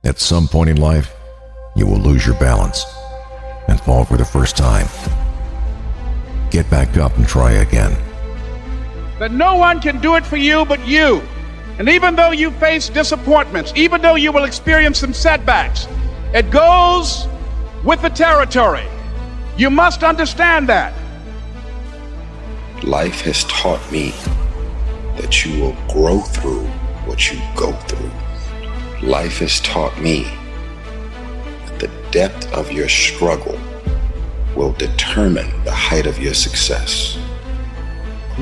At some point in life, you will lose your balance and fall for the first time. Get back up and try again. That no one can do it for you but you. And even though you face disappointments, even though you will experience some setbacks, it goes with the territory. You must understand that. Life has taught me that you will grow through what you go through. Life has taught me that the depth of your struggle will determine the height of your success.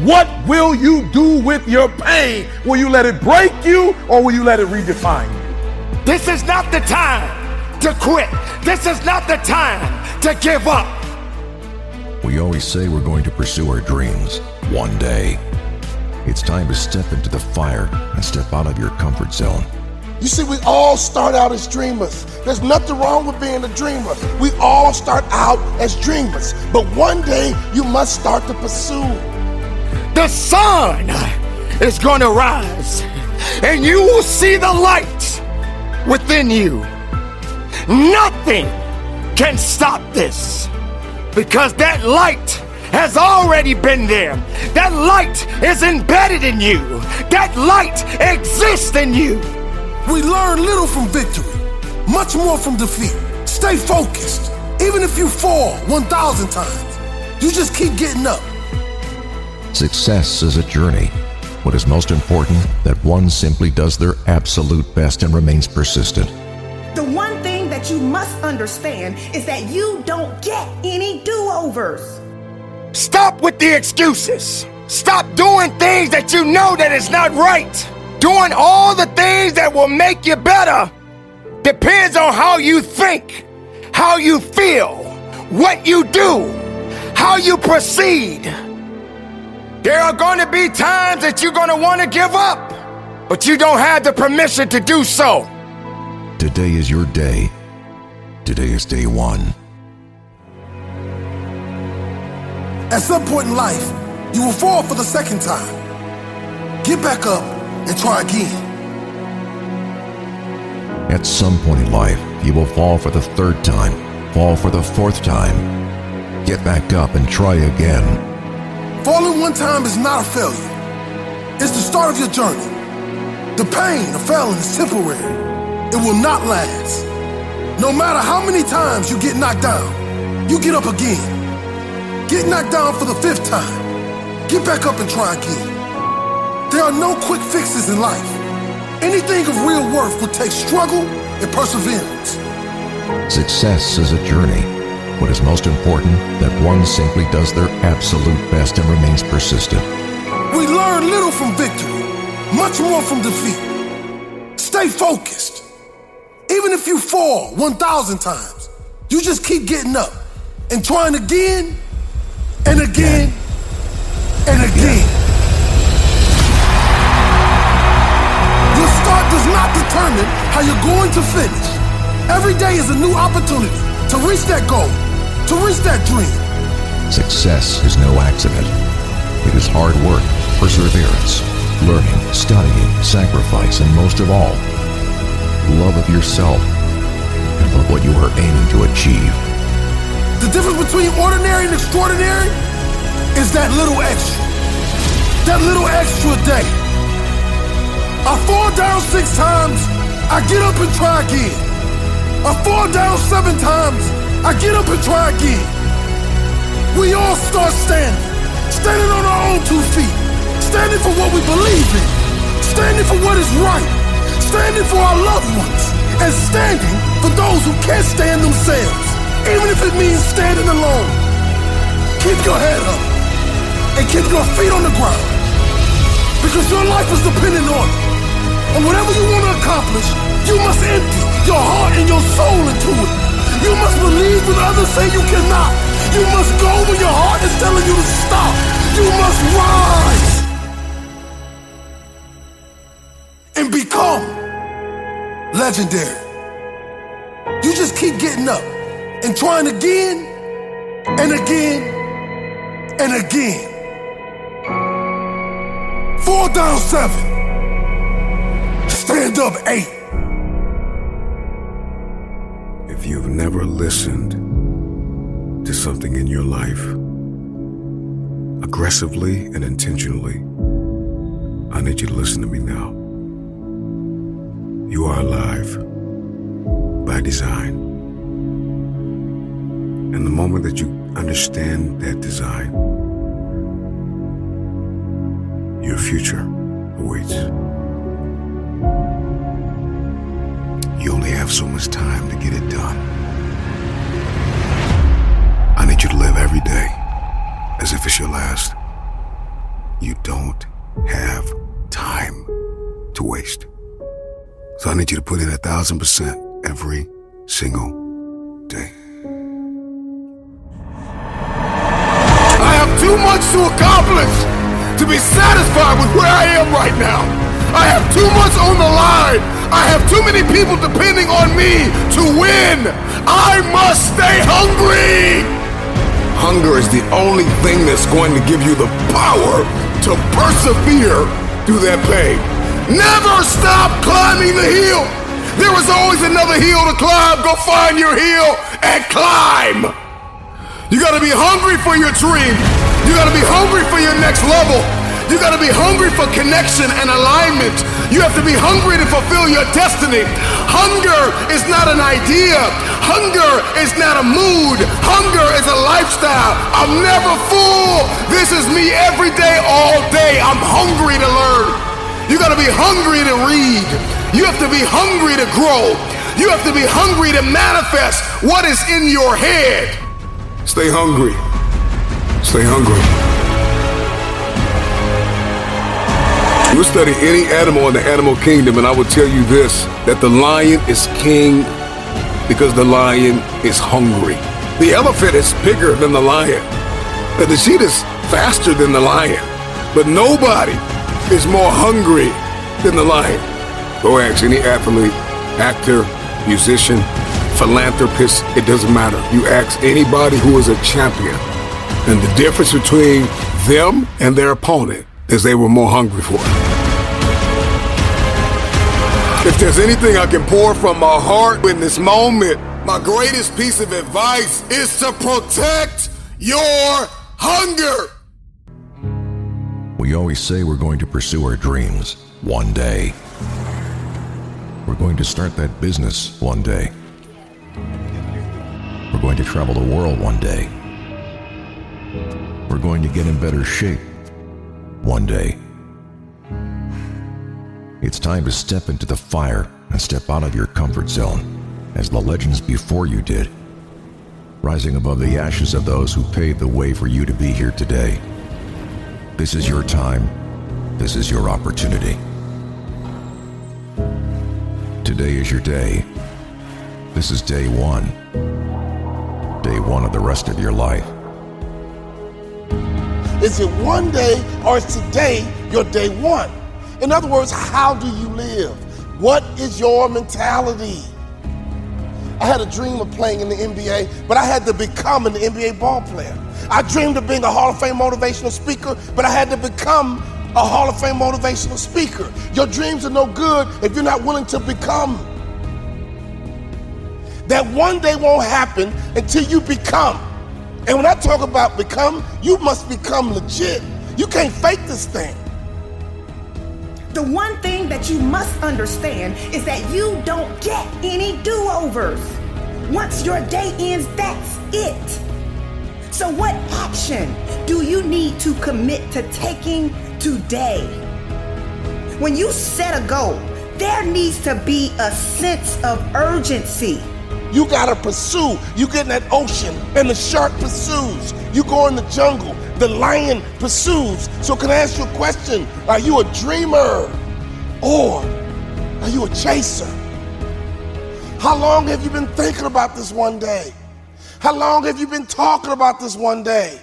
What will you do with your pain? Will you let it break you, or will you let it redefine you? This is not the time to quit. This is not the time to give up. We always say we're going to pursue our dreams one day. It's time to step into the fire and step out of your comfort zone. You see, we all start out as dreamers. There's nothing wrong with being a dreamer. We all start out as dreamers. But one day, you must start to pursue. The sun is going to rise, and you will see the light within you. Nothing can stop this, because that light has already been there. That light is embedded in you. That light exists in you. We learn little from victory, much more from defeat. Stay focused. Even if you fall 1,000 times, you just keep getting up. Success is a journey. What is most important, that one simply does their absolute best and remains persistent. The one thing that you must understand is that you don't get any do-overs. Stop with the excuses. Stop doing things that you know that is not right. Doing all the things that will make you better depends on how you think, how you feel, what you do, how you proceed. There are going to be times that you're going to want to give up, but you don't have the permission to do so. Today is your day. Today is day one. At some point in life, you will fall for the second time. Get back up and try again. At some point in life, you will fall for the third time, fall for the fourth time. Get back up and try again. Falling one time is not a failure. It's the start of your journey. The pain of failing is temporary. It will not last. No matter how many times you get knocked down, you get up again. Get knocked down for the 5th time. Get back up and try again. There are no quick fixes in life. Anything of real worth will take struggle and perseverance. Success is a journey. What is most important, that one simply does their absolute best and remains persistent. We learn little from victory, much more from defeat. Stay focused. Even if you fall 1,000 times, you just keep getting up and trying again and again and again. Your start does not determine how you're going to finish. Every day is a new opportunity to reach that goal, to reach that dream. Success is no accident. It is hard work, perseverance, learning, studying, sacrifice, and most of all, love of yourself and of what you are aiming to achieve. The difference between ordinary and extraordinary is that little extra. That little extra day. I fall down 6 times, I get up and try again. I fall down 7 times, I get up and try again. We all start standing on our own 2 feet, standing for what we believe in, standing for what is right, standing for our loved ones, and standing for those who can't stand themselves, even if it means standing alone. Keep your head up and keep your feet on the ground, because your life is dependent on it. And whatever you want to accomplish, you must empty your heart and your soul into it. You must believe when others say you cannot. You must go when your heart is telling you to stop. You must rise and become legendary. You just keep getting up and trying again and again and again. Fall down 7. Stand up 8. If you've never listened to something in your life, aggressively and intentionally, I need you to listen to me now. You are alive by design. And the moment that you understand that design, your future awaits. You only have so much time to get it done. I need you to live every day as if it's your last. You don't have time to waste. So I need you to put in 1,000% every single day. I have too much to accomplish to be satisfied with where I am right now. I have too much on the line. I have too many people depending on me to win. I must stay hungry. Hunger is the only thing that's going to give you the power to persevere through that pain. Never stop climbing the hill. There is always another hill to climb. Go find your hill and climb. You gotta be hungry for your dream. You gotta be hungry for your next level. You gotta be hungry for connection and alignment. You have to be hungry to fulfill your destiny. Hunger is not an idea. Hunger is not a mood. Hunger is a lifestyle. I'm never full. This is me every day, all day. I'm hungry to learn. You gotta be hungry to read. You have to be hungry to grow. You have to be hungry to manifest what is in your head. Stay hungry. Stay hungry. We'll study any animal in the animal kingdom, and I will tell you this, that the lion is king because the lion is hungry. The elephant is bigger than the lion. And the cheetah is faster than the lion. But nobody is more hungry than the lion. Go ask any athlete, actor, musician, philanthropist, it doesn't matter. You ask anybody who is a champion, and the difference between them and their opponent is they were more hungry for it. If there's anything I can pour from my heart in this moment, my greatest piece of advice is to protect your hunger. We always say we're going to pursue our dreams one day. We're going to start that business one day. We're going to travel the world one day. We're going to get in better shape one day. It's time to step into the fire and step out of your comfort zone, as the legends before you did, rising above the ashes of those who paved the way for you to be here today. This is your time. This is your opportunity. Today is your day. This is day one. Day one of the rest of your life. Is it one day or is today your day one? In other words, how do you live? What is your mentality? I had a dream of playing in the NBA, but I had to become an NBA ball player. I dreamed of being a Hall of Fame motivational speaker, but I had to become a Hall of Fame motivational speaker. Your dreams are no good if you're not willing to become. That one day won't happen until you become. And when I talk about become, you must become legit. You can't fake this thing. The one thing that you must understand is that you don't get any do-overs. Once your day ends, that's it. So what action do you need to commit to taking today? When you set a goal, there needs to be a sense of urgency. You gotta pursue. You get in that ocean and the shark pursues. You go in the jungle, the lion pursues. So can I ask you a question? Are you a dreamer or are you a chaser? How long have you been thinking about this one day? How long have you been talking about this one day?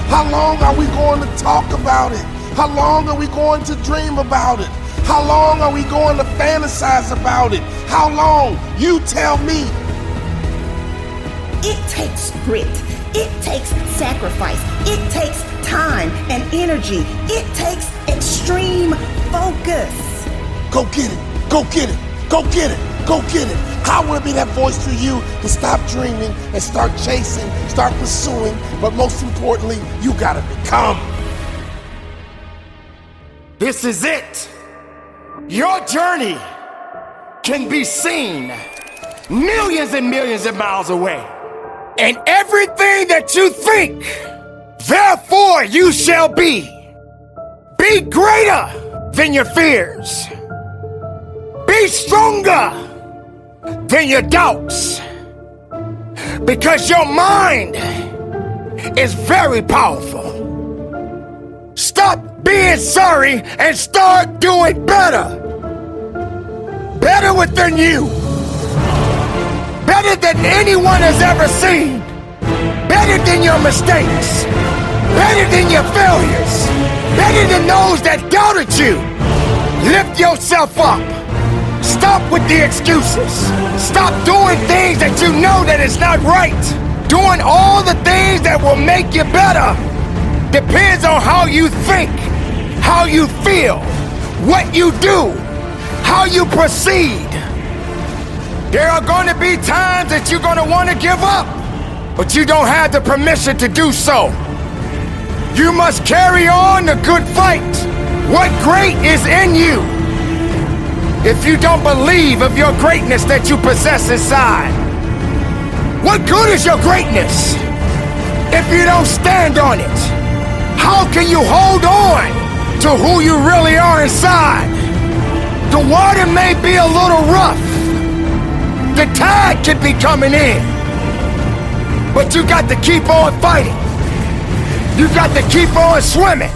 How long are we going to talk about it? How long are we going to dream about it? How long are we going to fantasize about it? How long? You tell me. It takes grit. It takes sacrifice. It takes time and energy. It takes extreme focus. Go get it. Go get it. Go get it. Go get it. I want to be that voice for you to stop dreaming and start chasing, start pursuing, but most importantly, you got to become. This is it. Your journey can be seen millions and millions of miles away. And everything that you think, therefore you shall be. Be greater than your fears. Be stronger than your doubts. Because your mind is very powerful. Stop being sorry and start doing better. Better within you. Better than anyone has ever seen. Better than your mistakes. Better than your failures. Better than those that doubted you. Lift yourself up. Stop with the excuses. Stop doing things that you know that is not right. Doing all the things that will make you better depends on how you think, how you feel, what you do, how you proceed. There are going to be times that you're going to want to give up, but you don't have the permission to do so. You must carry on the good fight. What great is in you? If you don't believe of your greatness that you possess inside, what good is your greatness if you don't stand on it? How can you hold on to who you really are inside? The water may be a little rough. The tide could be coming in. But you got to keep on fighting. You got to keep on swimming.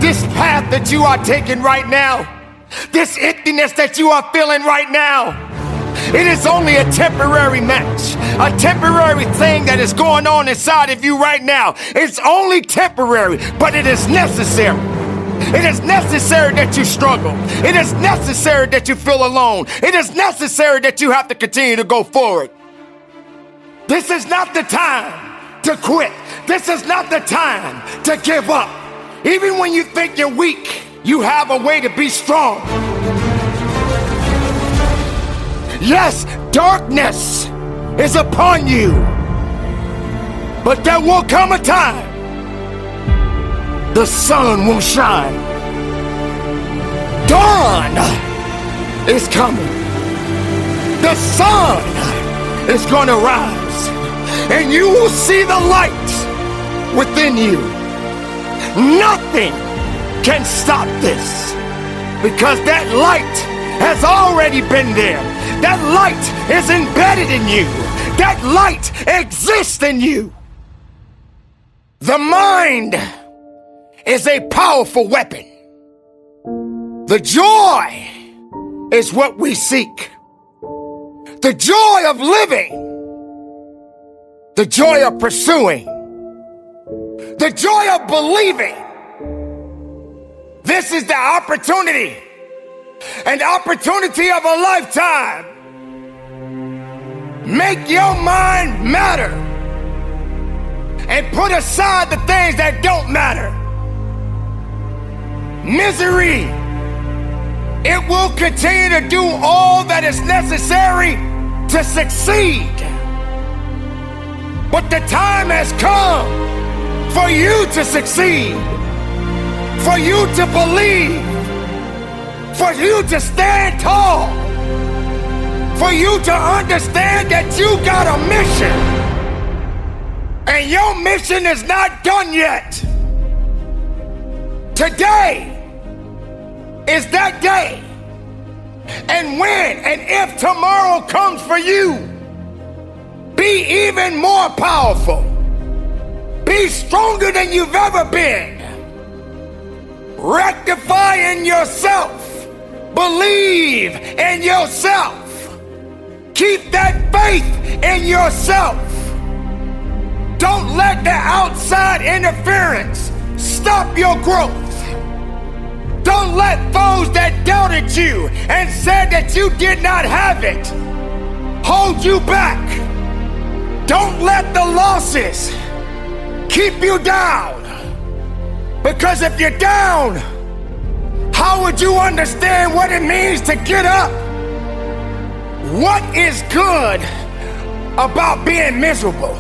This path that you are taking right now, this emptiness that you are feeling right now, it is only a temporary match, a temporary thing that is going on inside of you right now. It's only temporary, but it is necessary. It is necessary that you struggle. It is necessary that you feel alone. It is necessary that you have to continue to go forward. This is not the time to quit. This is not the time to give up. Even when you think you're weak, you have a way to be strong. Yes, darkness is upon you, but there will come a time the sun will shine. Dawn is coming. The sun is going to rise, and you will see the light within you. Nothing can stop this, because that light has already been there. That light is embedded in you. That light exists in you. The mind is a powerful weapon. The joy is what we seek. The joy of living. The joy of pursuing. The joy of believing. This is the opportunity, an opportunity of a lifetime. Make your mind matter and put aside the things that don't matter. Misery, it will continue to do all that is necessary to succeed. But the time has come for you to succeed, for you to believe, for you to stand tall, for you to understand that you got a mission, and your mission is not done yet. Today is that day, and when and if tomorrow comes for you, be even more powerful. Be stronger than you've ever been. Rectify in yourself. Believe in yourself. Keep that faith in yourself. Don't let the outside interference stop your growth. Don't let those that doubted you and said that you did not have it hold you back. Don't let the losses keep you down, Because if you're down, how would you understand what it means to get up? What is good about being miserable?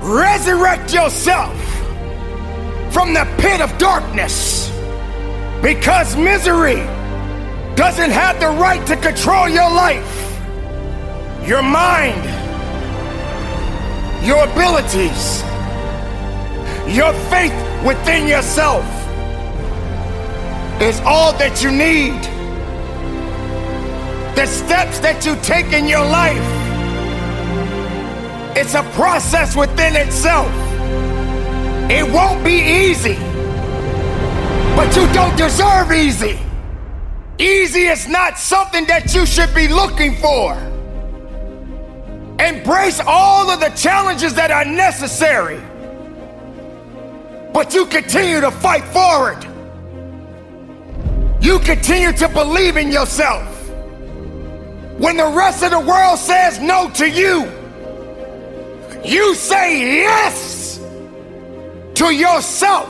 Resurrect yourself from the pit of darkness, because misery doesn't have the right to control your life, your mind, your abilities, your faith within yourself is all that you need. The steps that you take in your life, it's a process within itself. It won't be easy, but you don't deserve easy. Easy is not something that you should be looking for. Embrace all of the challenges that are necessary, but you continue to fight forward. You continue to believe in yourself. When the rest of the world says no to you, you say yes to yourself.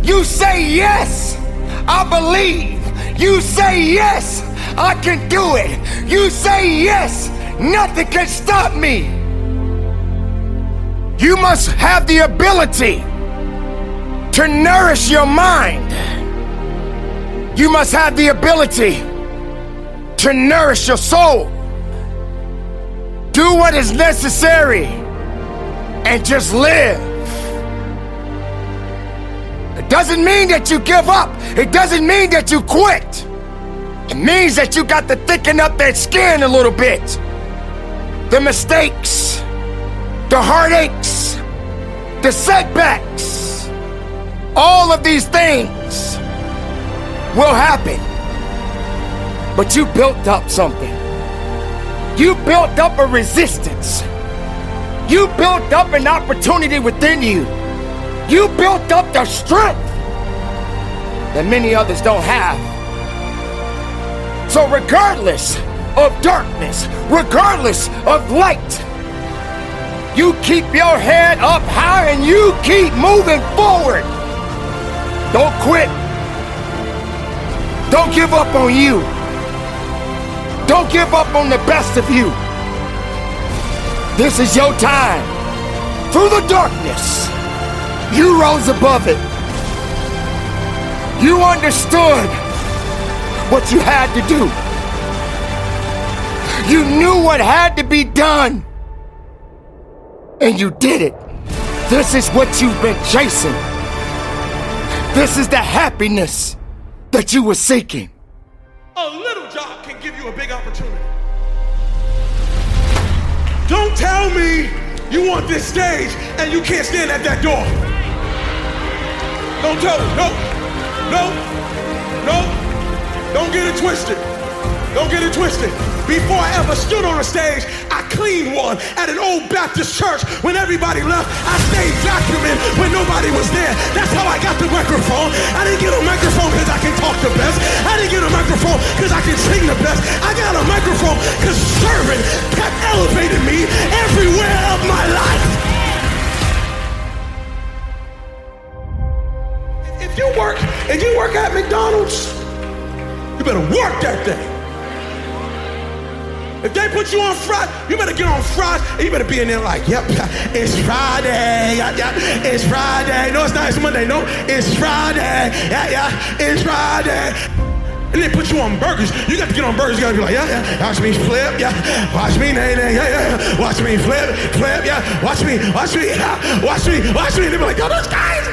You say yes, I believe. You say yes, I can do it. You say yes, nothing can stop me. You must have the ability to nourish your mind. You must have the ability to nourish your soul. Do what is necessary and just live. It doesn't mean that you give up. It doesn't mean that you quit. It means that you got to thicken up that skin a little bit. The mistakes, the heartaches, the setbacks, all of these things will happen. But you built up something. You built up a resistance. You built up an opportunity within you. You built up the strength that many others don't have. So regardless of darkness, regardless of light, you keep your head up high and you keep moving forward. Don't quit. Don't give up on you. Don't give up on the best of you. This is your time. Through the darkness, you rose above it. You understood what you had to do. You knew what had to be done, and you did it. This is what you've been chasing. This is the happiness that you were seeking. A little job can give you a big opportunity. Don't tell me you want this stage and you can't stand at that door. Don't tell me. No. Don't get it twisted. Don't get it twisted. Before I ever stood on a stage, I cleaned one at an old Baptist church. When everybody left, I stayed vacuuming when nobody was there. That's how I got the microphone. I didn't get a microphone because I can talk the best. I didn't get a microphone because I can sing the best. I got a microphone because serving kept elevating me everywhere of my life. If you work at McDonald's, you better work that day. If they put you on fries, you better get on fries, and you better be in there like, yep, it's Friday, it's Friday. No, it's not, it's Monday, no, it's Friday, it's Friday. And they put you on burgers. You got to get on burgers, you got to be like, watch me flip, watch me, watch me flip, watch me, and they be like, yo, those guys.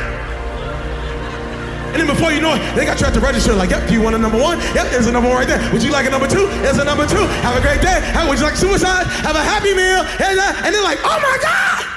And then before you know it, they got you at the register like, yep, do you want a number one? Yep, there's a number one right there. Would you like a number two? There's a number two. Have a great day. Would you like suicide? Have a happy meal. And they're like, oh my God.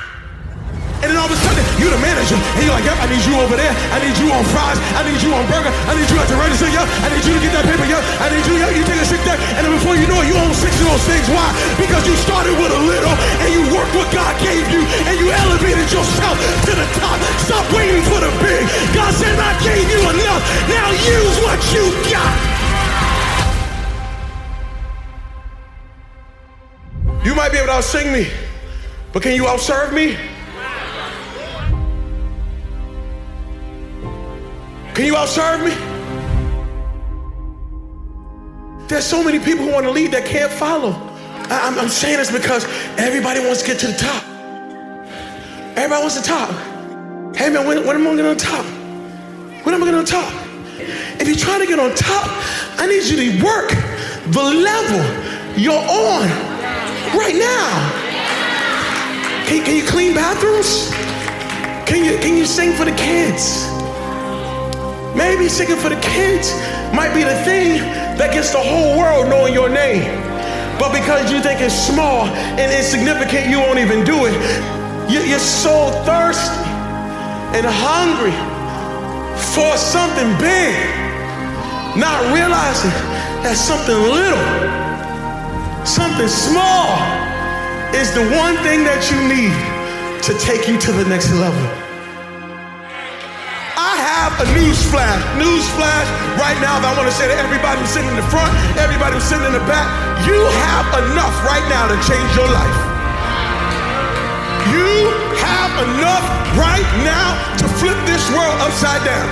And then all of a sudden, you're the manager. And you're like, yep, I need you over there. I need you on fries. I need you on burger. I need you at the register. Yep, I need you to get that paper. Yep, I need you. Yep, you take a sick day. And then before you know it, you own 6 of those things. Why? Because you started with a little and you worked what God gave you and you elevated yourself to the top. Stop waiting for the big. God said, I gave you enough. Now use what you got. You might be able to outsing me, but can you outserve me? Can you outserve me? There's so many people who want to lead that can't follow. I'm saying this because everybody wants to get to the top. Everybody wants the top. Hey man, when am I getting on top? When am I getting on top? If you're trying to get on top, I need you to work the level you're on right now. Can you clean bathrooms? Can you sing for the kids? Maybe singing for the kids might be the thing that gets the whole world knowing your name. But because you think it's small and insignificant, you won't even do it. You're so thirsty and hungry for something big, not realizing that something little, something small is the one thing that you need to take you to the next level. I have a newsflash right now that I want to say to everybody who's sitting in the front, everybody who's sitting in the back. You have enough right now to change your life. You have enough right now to flip this world upside down.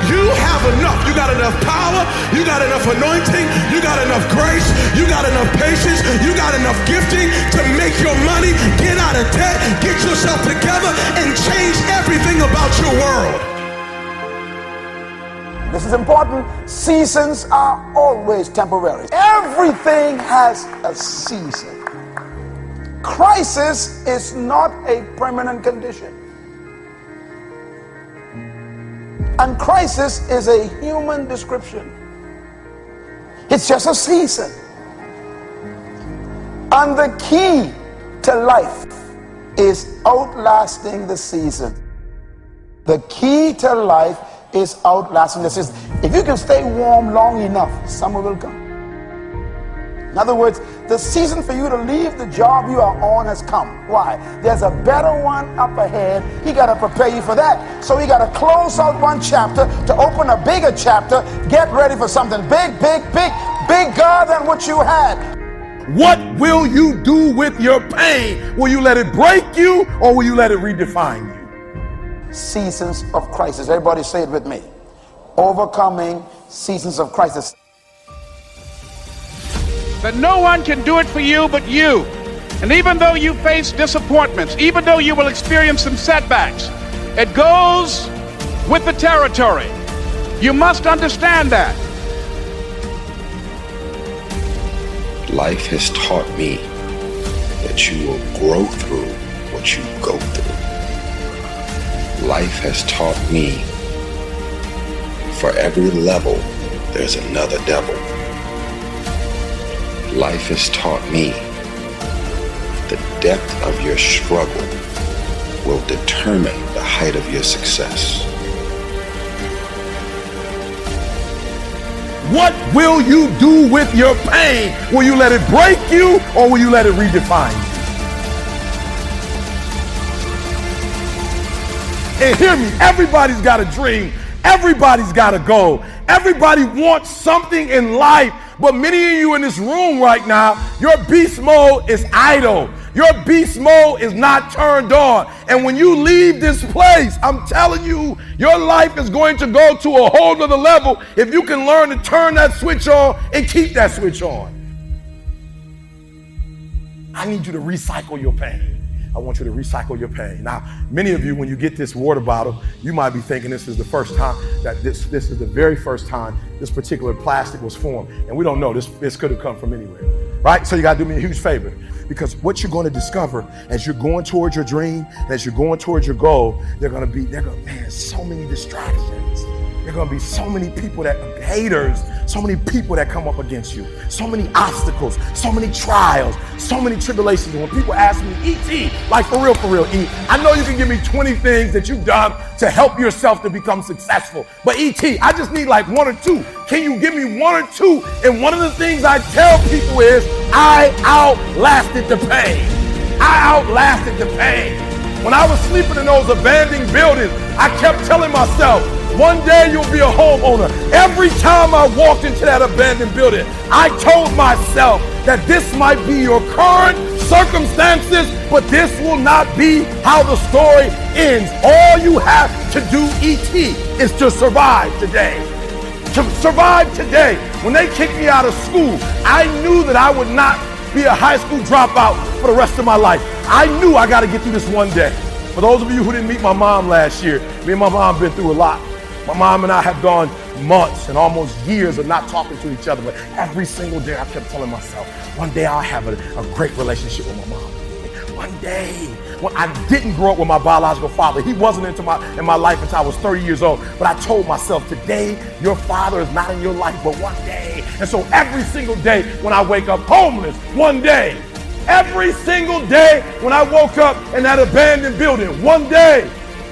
You have enough. You got enough power. You got enough anointing. You got enough grace. You got enough patience. You got enough gifting to make your money, get out of debt, get yourself together, and change everything about your world. This is important. Seasons are always temporary. Everything has a season. Crisis is not a permanent condition. And crisis is a human description. It's just a season. And the key to life is outlasting the season. The key to life is outlasting the season. If you can stay warm long enough, summer will come. In other words, the season for you to leave the job you are on has come. Why? There's a better one up ahead. He got to prepare you for that. So he got to close out one chapter to open a bigger chapter. Get ready for something big, bigger than what you had. What will you do with your pain? Will you let it break you or will you let it redefine you? Seasons of crisis. Everybody say it with me. Overcoming seasons of crisis. That no one can do it for you but you. And even though you face disappointments, even though you will experience some setbacks, it goes with the territory. You must understand that. Life has taught me that you will grow through what you go through. Life has taught me for every level, there's another devil. Life has taught me the depth of your struggle will determine the height of your success. What will you do with your pain? Will you let it break you or will you let it redefine you? And hear me, everybody's got a dream. Everybody's got a goal. Everybody wants something in life. But many of you in this room right now, your beast mode is idle. Your beast mode is not turned on. And when you leave this place, I'm telling you, your life is going to go to a whole nother level if you can learn to turn that switch on and keep that switch on. I need you to recycle your pain. I want you to recycle your pain. Now, many of you, when you get this water bottle, you might be thinking this is the first time, that this is the very first time this particular plastic was formed. And we don't know, this could have come from anywhere, right? So you gotta do me a huge favor, because what you're gonna discover as you're going towards your dream, as you're going towards your goal, man, so many distractions. There are going to be so many people haters, so many people that come up against you, so many obstacles, so many trials, so many tribulations. And when people ask me, E.T., like for real, E, I know you can give me 20 things that you've done to help yourself to become successful. But E.T., I just need like one or two. Can you give me one or two? And one of the things I tell people is, I outlasted the pain. I outlasted the pain. When I was sleeping in those abandoned buildings, I kept telling myself, one day you'll be a homeowner. Every time I walked into that abandoned building, I told myself that this might be your current circumstances, but this will not be how the story ends. All you have to do, ET, is to survive today. To survive today. When they kicked me out of school, I knew that I would not be a high school dropout for the rest of my life. I knew I got to get through this one day. For those of you who didn't meet my mom last year, me and my mom been through a lot. My mom and I have gone months and almost years of not talking to each other, but every single day I kept telling myself, one day I'll have a great relationship with my mom. One day. Well, I didn't grow up with my biological father. He wasn't in my life until I was 30 years old. But I told myself, today, your father is not in your life, but one day. And so every single day when I wake up homeless, one day. Every single day when I woke up in that abandoned building, one day.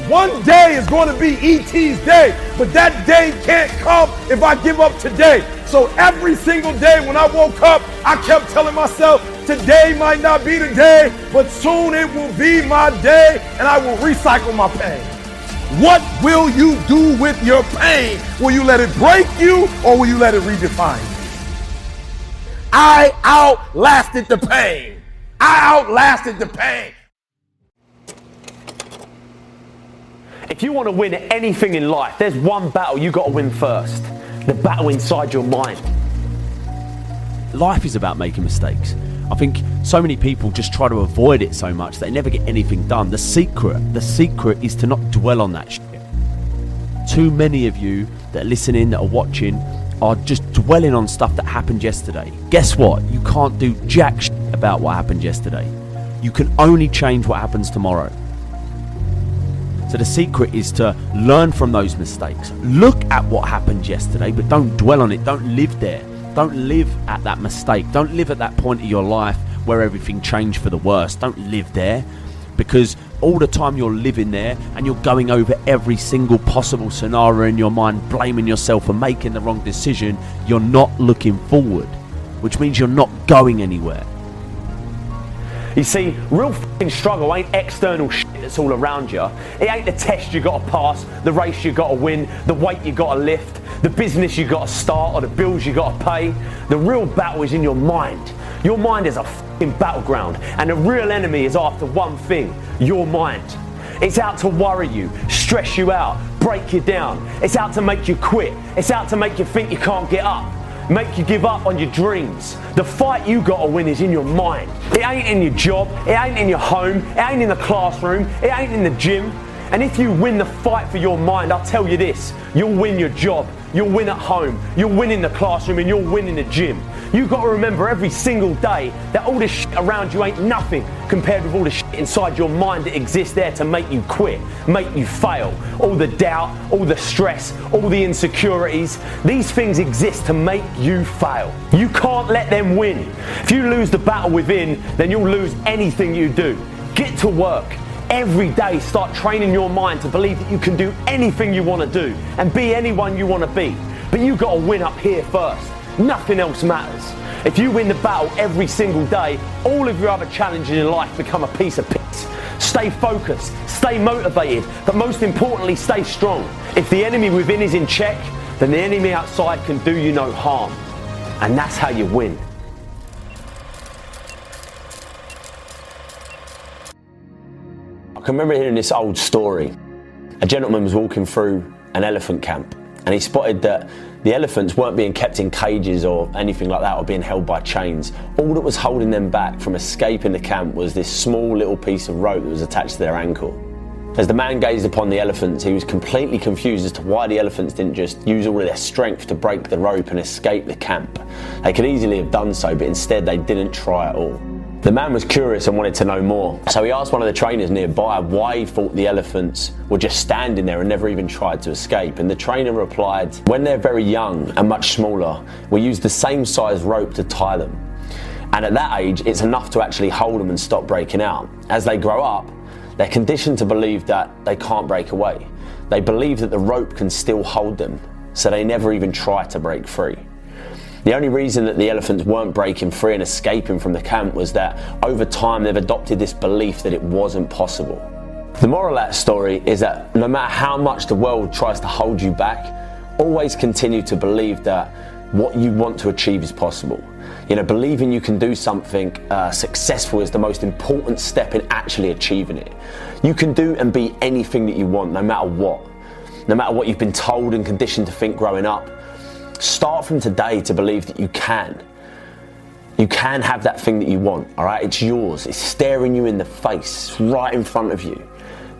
One day is going to be ET's day, but that day can't come if I give up today. So every single day when I woke up, I kept telling myself, today might not be the day, but soon it will be my day, and I will recycle my pain. What will you do with your pain? Will you let it break you, or will you let it redefine you? I outlasted the pain. I outlasted the pain. If you want to win at anything in life, there's one battle you got to win first. The battle inside your mind. Life is about making mistakes. I think so many people just try to avoid it so much they never get anything done. The secret is to not dwell on that shit. Too many of you that are listening, that are watching, are just dwelling on stuff that happened yesterday. Guess what? You can't do jack shit about what happened yesterday. You can only change what happens tomorrow. So the secret is to learn from those mistakes. Look at what happened yesterday, but don't dwell on it. Don't live there. Don't live at that mistake. Don't live at that point of your life where everything changed for the worse. Don't live there, because all the time you're living there and you're going over every single possible scenario in your mind, blaming yourself for making the wrong decision, you're not looking forward, which means you're not going anywhere. You see, real f***ing struggle ain't external shit that's all around you. It ain't the test you got to pass, the race you got to win, the weight you got to lift, the business you got to start, or the bills you got to pay. The real battle is in your mind. Your mind is a f***ing battleground, and the real enemy is after one thing: your mind. It's out to worry you, stress you out, break you down. It's out to make you quit. It's out to make you think you can't get up, make you give up on your dreams. The fight you gotta win is in your mind. It ain't in your job, it ain't in your home, it ain't in the classroom, it ain't in the gym. And if you win the fight for your mind, I'll tell you this, you'll win your job, you'll win at home, you'll win in the classroom, and you'll win in the gym. You gotta remember every single day that all this shit around you ain't nothing compared with all the shit inside your mind that exists there to make you quit, make you fail. All the doubt, all the stress, all the insecurities, these things exist to make you fail. You can't let them win. If you lose the battle within, then you'll lose anything you do. Get to work. Every day start training your mind to believe that you can do anything you want to do and be anyone you want to be. But you got to win up here first. Nothing else matters. If you win the battle every single day, all of your other challenges in life become a piece of piss. Stay focused, stay motivated, but most importantly, stay strong. If the enemy within is in check, then the enemy outside can do you no harm. And that's how you win. I can remember hearing this old story. A gentleman was walking through an elephant camp, and he spotted that the elephants weren't being kept in cages or anything like that, or being held by chains. All that was holding them back from escaping the camp was this small little piece of rope that was attached to their ankle. As the man gazed upon the elephants, he was completely confused as to why the elephants didn't just use all of their strength to break the rope and escape the camp. They could easily have done so, but instead they didn't try at all. The man was curious and wanted to know more, so he asked one of the trainers nearby why he thought the elephants were just standing there and never even tried to escape. And the trainer replied, when they're very young and much smaller, we use the same size rope to tie them. And at that age, it's enough to actually hold them and stop breaking out. As they grow up, they're conditioned to believe that they can't break away. They believe that the rope can still hold them, so they never even try to break free. The only reason that the elephants weren't breaking free and escaping from the camp was that over time they've adopted this belief that it wasn't possible. The moral of that story is that no matter how much the world tries to hold you back, always continue to believe that what you want to achieve is possible. You know, believing you can do something successful is the most important step in actually achieving it. You can do and be anything that you want, no matter what. No matter what you've been told and conditioned to think growing up. Start from today to believe that you can. You can have that thing that you want, all right? It's yours. It's staring you in the face, right in front of you.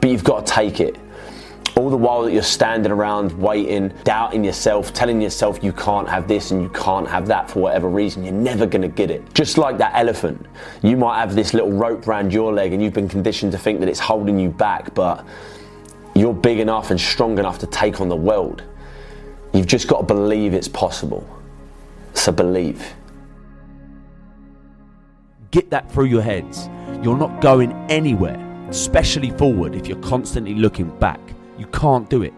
But you've got to take it. All the while that you're standing around waiting, doubting yourself, telling yourself you can't have this and you can't have that for whatever reason, you're never going to get it. Just like that elephant, you might have this little rope around your leg and you've been conditioned to think that it's holding you back, but you're big enough and strong enough to take on the world. You've just got to believe it's possible. So believe. Get that through your heads. You're not going anywhere, especially forward, if you're constantly looking back. You can't do it.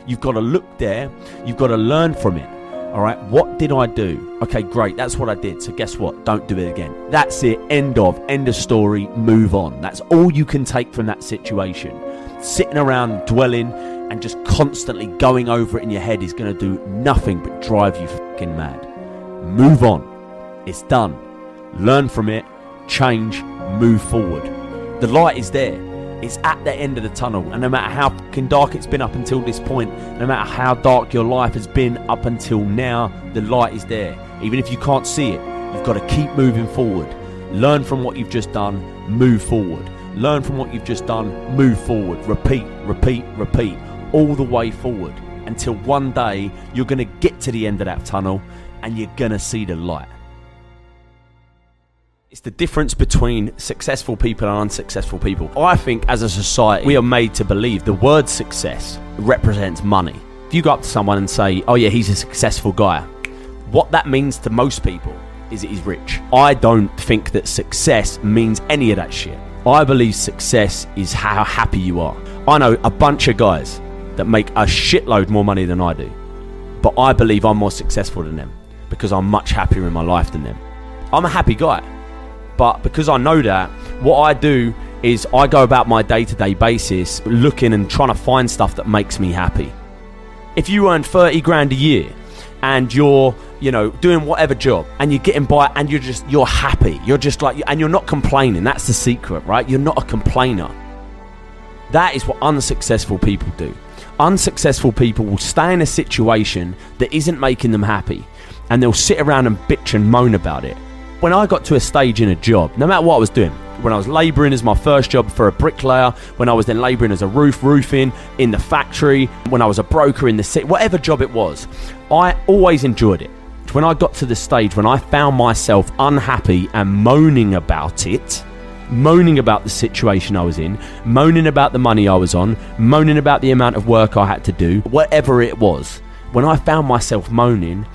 You've got to look there. You've got to learn from it. All right, what did I do? Okay, great, that's what I did. So guess what? Don't do it again. That's it. End of story. Move on. That's all you can take from that situation. Sitting around dwelling and just constantly going over it in your head is going to do nothing but drive you fucking mad. Move on. It's done. Learn from it. Change. Move forward. The light is there. It's at the end of the tunnel, and no matter how fucking dark it's been up until this point, no matter how dark your life has been up until now, the light is there. Even if you can't see it, you've got to keep moving forward. Learn from what you've just done, move forward. Learn from what you've just done, move forward. Repeat, repeat, repeat, all the way forward until one day you're going to get to the end of that tunnel and you're going to see the light. It's the difference between successful people and unsuccessful people. I think as a society, we are made to believe the word success represents money. If you go up to someone and say, oh yeah, he's a successful guy, what that means to most people is that he's rich. I don't think that success means any of that shit. I believe success is how happy you are. I know a bunch of guys that make a shitload more money than I do, but I believe I'm more successful than them because I'm much happier in my life than them. I'm a happy guy. But because I know that, what I do is I go about my day-to-day basis looking and trying to find stuff that makes me happy. If you earn 30 grand a year and you're, doing whatever job and you're getting by and you're happy, you're just like, and you're not complaining, that's the secret, right? You're not a complainer. That is what unsuccessful people do. Unsuccessful people will stay in a situation that isn't making them happy and they'll sit around and bitch and moan about it. When I got to a stage in a job, no matter what I was doing, when I was labouring as my first job for a bricklayer, when I was then labouring as a roofing in the factory, when I was a broker in the city, whatever job it was, I always enjoyed it. When I got to the stage when I found myself unhappy and moaning about it, moaning about the situation I was in, moaning about the money I was on, moaning about the amount of work I had to do, whatever it was, when I found myself moaning,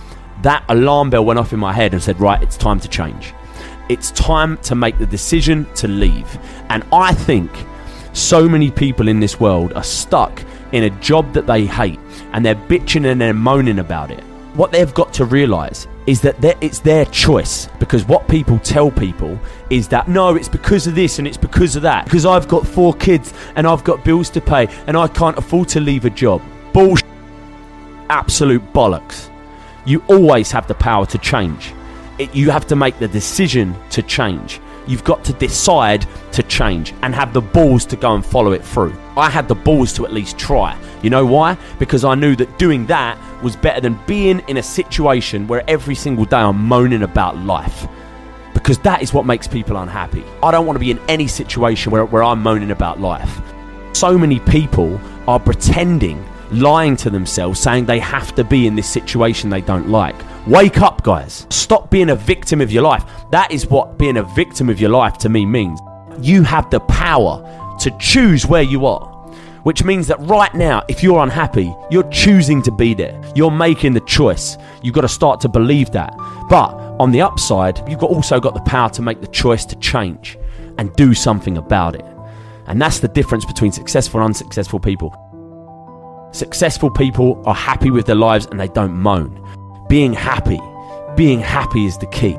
that alarm bell went off in my head and said, right, it's time to change. It's time to make the decision to leave. And I think so many people in this world are stuck in a job that they hate and they're bitching and they're moaning about it. What they've got to realise is that it's their choice, because what people tell people is that, no, it's because of this and it's because of that, because I've got 4 kids and I've got bills to pay and I can't afford to leave a job. Bullshit. Absolute bollocks. You always have the power to change. You have to make the decision to change. You've got to decide to change and have the balls to go and follow it through. I had the balls to at least try. You know why? Because I knew that doing that was better than being in a situation where every single day I'm moaning about life. Because that is what makes people unhappy. I don't want to be in any situation where I'm moaning about life. So many people are pretending, lying to themselves, saying they have to be in this situation they don't like. Wake up, guys. Stop being a victim of your life. That is what being a victim of your life to me means. You have the power to choose where you are, which means that right now, if you're unhappy, you're choosing to be there. You're making the choice. You've got to start to believe that. But on the upside, you've also got the power to make the choice to change and do something about it. And that's the difference between successful and unsuccessful people. Successful people are happy with their lives and they don't moan. Being happy is the key.